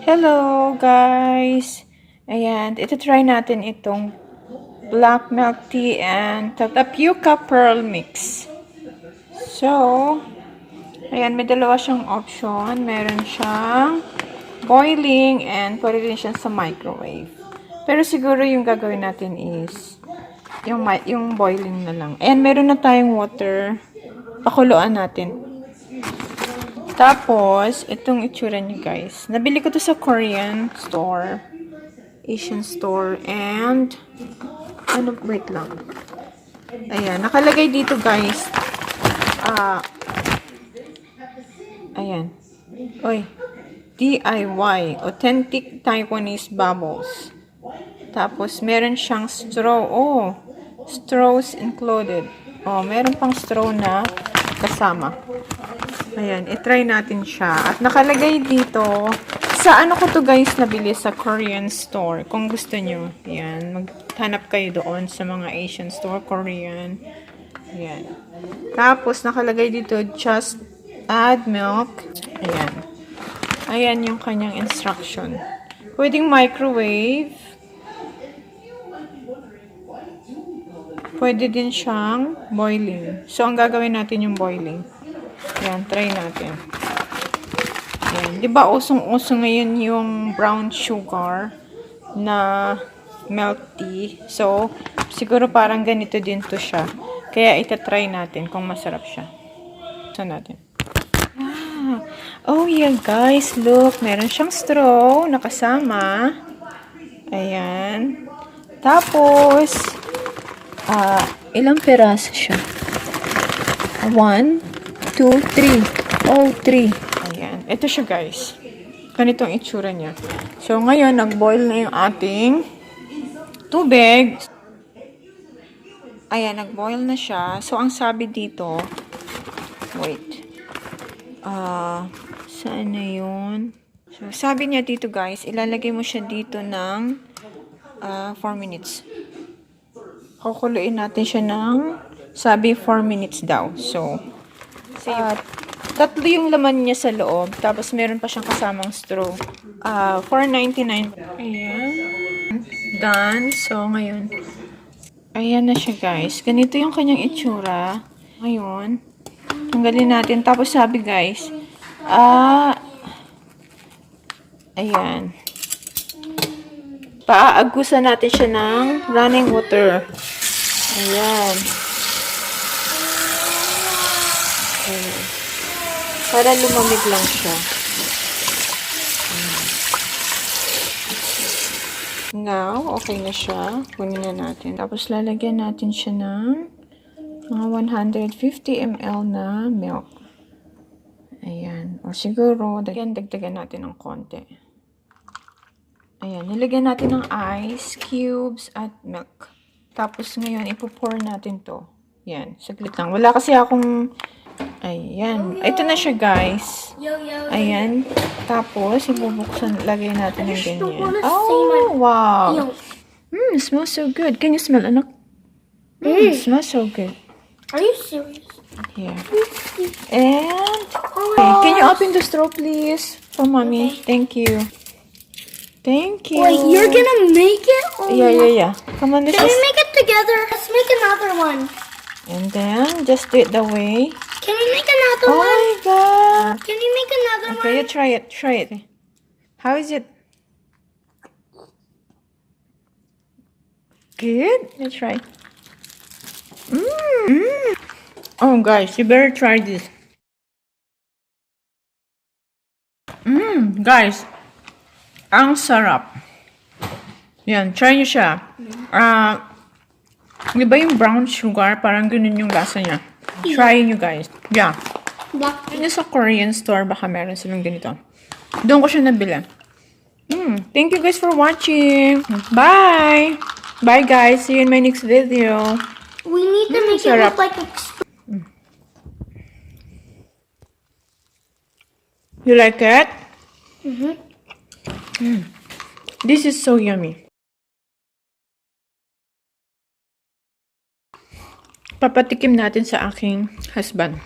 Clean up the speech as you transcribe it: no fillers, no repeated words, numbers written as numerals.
Hello guys! Ayan, ito try natin itong black milk tea and tapioca pearl mix. So, ayan, may dalawa siyang option. Meron siyang boiling and pwede din siya sa microwave. Pero siguro yung gagawin natin is yung boiling na lang. And meron na tayong water. Pakuluan natin. Tapos, itong itsura niyo guys. Nabili ko to sa Korean store. Asian store. And, wait lang. Ayan, nakalagay dito guys. Ayan. Oy. DIY. Authentic Taiwanese Bubbles. Tapos, meron siyang straw. Oh, straws included. Oh, meron pang straw na kasama. Ayan, itry natin siya. At nakalagay dito, sa ano ko to guys nabili sa Korean store. Kung gusto nyo, ayan, maghanap kayo doon sa mga Asian store, Korean. Ayan. Tapos, nakalagay dito, just add milk. Ayan. Ayan yung kanyang instruction. Pwedeng microwave. Pwede din siyang boiling. So, ang gagawin natin yung boiling. Ayan, try natin. Ayan. Diba, usong-uso ngayon yung brown sugar na milk tea. So, siguro parang ganito din to siya. Kaya itatry natin kung masarap siya. So, natin. Ah, oh yeah guys, look. Meron siyang straw na kasama. Ayan. Tapos, ilang peraso siya? 1, 2, 3. Oh, 3. Ayan. Ito siya, guys. Ganitong itsura niya. So, ngayon, nag-boil na yung ating tubig. Ayan, nag-boil na siya. So, ang sabi dito, wait. Saan na yun? So, sabi niya dito, guys, ilalagay mo siya dito ng 4 minutes. Kukuluin natin siya ng, sabi, 4 minutes daw. So, tatlo yung laman niya sa loob. Tapos, meron pa siyang kasamang straw. $4.99. Ayan. Done. So, ngayon. Ayan na siya, guys. Ganito yung kanyang itsura. Ngayon. Tanggalin natin. Tapos, sabi, guys. Ayan. Paaagusan natin siya ng running water. Ayan. Ayan. Para lumamig lang siya. Now, okay na siya. Kunin na natin. Tapos, lalagyan natin siya ng mga 150 ml na milk. Ayan. O siguro, dagdagan natin ng konti. Ayan. Nilagyan natin ng ice, cubes, at milk. Tapos, ngayon, ipo-pour natin to. Ayan. Saglit lang. Wala kasi akong... Ayan. Ito na siya, guys. Ayan. Tapos, ibubuksan, lagay natin ng ganyan. Oh, wow. Smells so good. Can you smell, anak? Smells so good. Are you serious? Here. And, okay, can you open the straw, please? For mommy. Okay. Thank you. Thank you. Wait, you're gonna make it? Oh Yeah. Come on, Can we make it together? Let's make another one. And then, just do it the way. Can we make another one? Oh my God. Can you make another one? Okay, you try it. Try it. How is it? Good? You try. Oh, guys, you better try this. Guys, ang sarap. Yan, try nyo siya. Di ba yung brown sugar? Parang ganun yung lasa niya. Try nyo, guys. Yeah. Yun sa Korean store, baka meron silang ganito. Doon ko siya nabili. Thank you guys for watching. Bye! Bye, guys. See you in my next video. We need to make it look like a... You like it? This is so yummy. Papatikim natin sa aking husband.